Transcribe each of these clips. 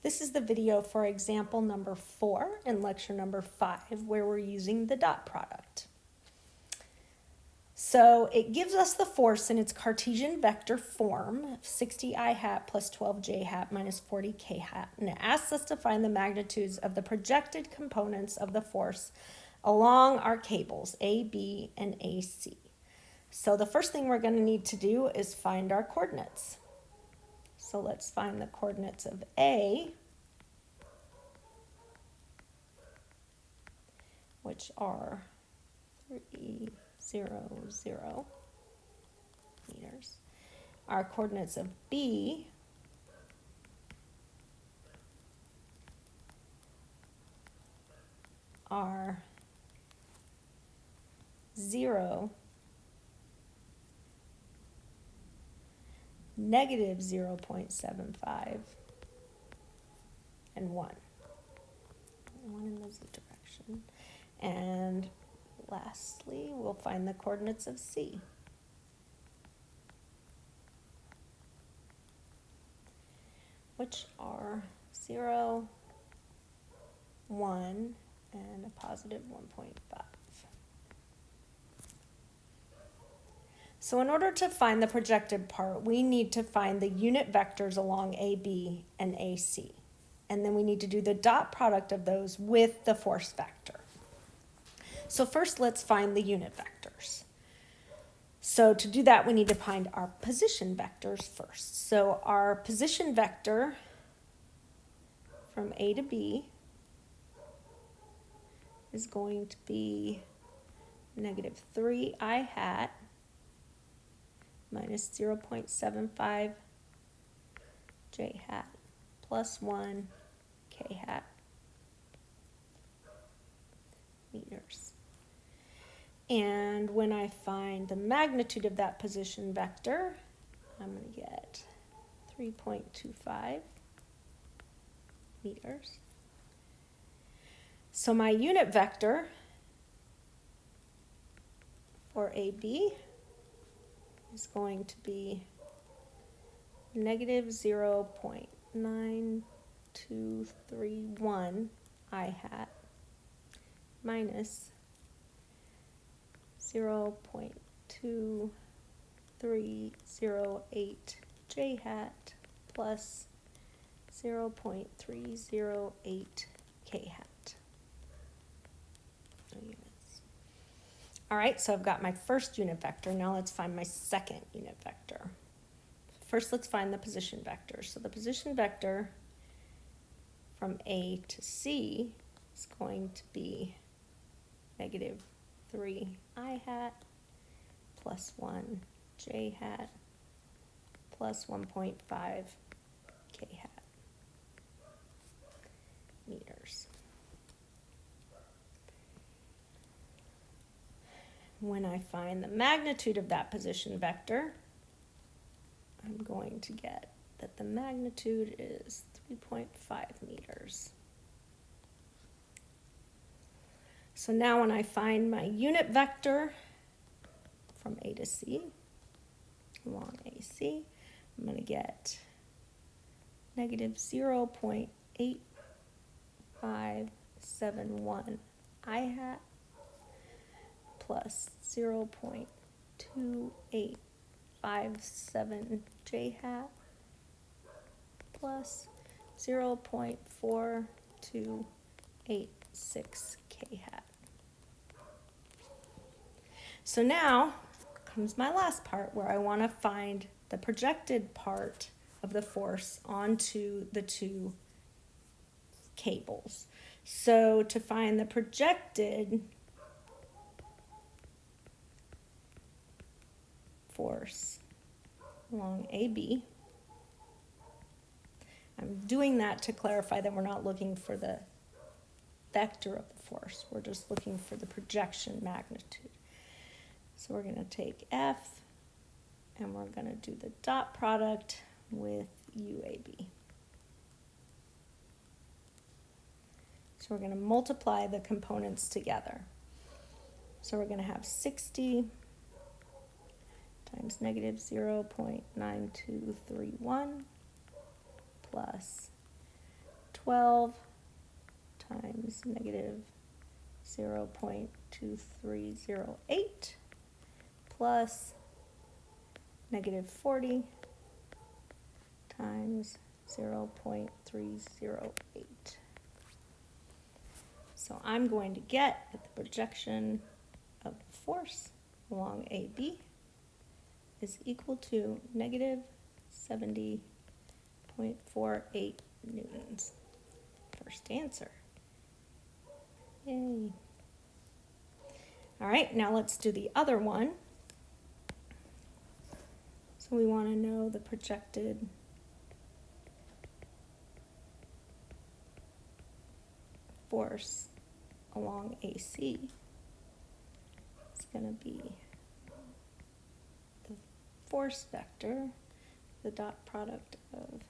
This is the video for example number 4 in lecture number 5, where we're using the dot product. So it gives us the force in its Cartesian vector form, 60 I hat plus 12 j hat minus 40 k hat, and it asks us to find the magnitudes of the projected components of the force along our cables, AB and AC. So the first thing we're going to need to do is find our coordinates. So let's find the coordinates of A, which are 3, 0, 0 meters. Our coordinates of B are 0, negative 0.75, and 1. 1 in the z direction. And lastly, we'll find the coordinates of C. Which are 0, 1, and a positive 1.5. So in order to find the projected part, we need to find the unit vectors along AB and AC. And then we need to do the dot product of those with the force vector. So first, let's find the unit vectors. So to do that, we need to find our position vectors first. So our position vector from A to B is going to be negative 3 I hat minus 0.75 j hat plus 1 k hat meters. And when I find the magnitude of that position vector, I'm going to get 3.25 meters. So my unit vector for AB is going to be negative 0.9231 I hat minus 0.2308 j hat plus 0.308 k hat. All right, so I've got my first unit vector. Now let's find my second unit vector. First, let's find the position vector. So the position vector from A to C is going to be negative 3 I hat plus 1 j hat plus 1.5 k hat meters. When I find the magnitude of that position vector, I'm going to get that the magnitude is 3.5 meters. So now when I find my unit vector from A to C, along AC, I'm going to get negative 0.8571 I hat plus 0.2857 j hat plus 0.4286 k hat. So now comes my last part, where I want to find the projected part of the force onto the two cables. So to find the projected force along AB, I'm doing that to clarify that we're not looking for the vector of the force. We're just looking for the projection magnitude. So we're going to take F and we're going to do the dot product with UAB. So we're going to multiply the components together. So we're going to have 60 times negative 0.9231 plus 12 times negative 0.2308 plus negative 40 times 0.308. So I'm going to get that the projection of the force along AB is equal to negative 70.48 newtons. First answer. Yay. All right, now let's do the other one. So we want to know the projected force along AC. It's going to be the force vector, the dot product of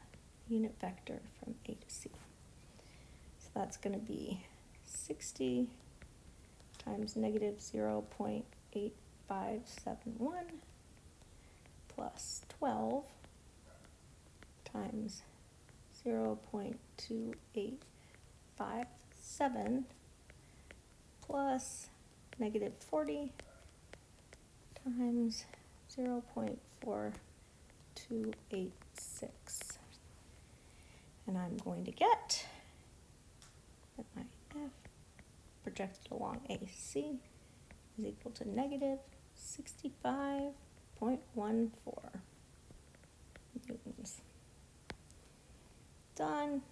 unit vector from A to C. So that's going to be 60 times negative 0.8571 plus 12 times 0.2857 plus negative 40 times 0.4286. And I'm going to get that my F projected along AC is equal to negative 65.14 newtons. Done.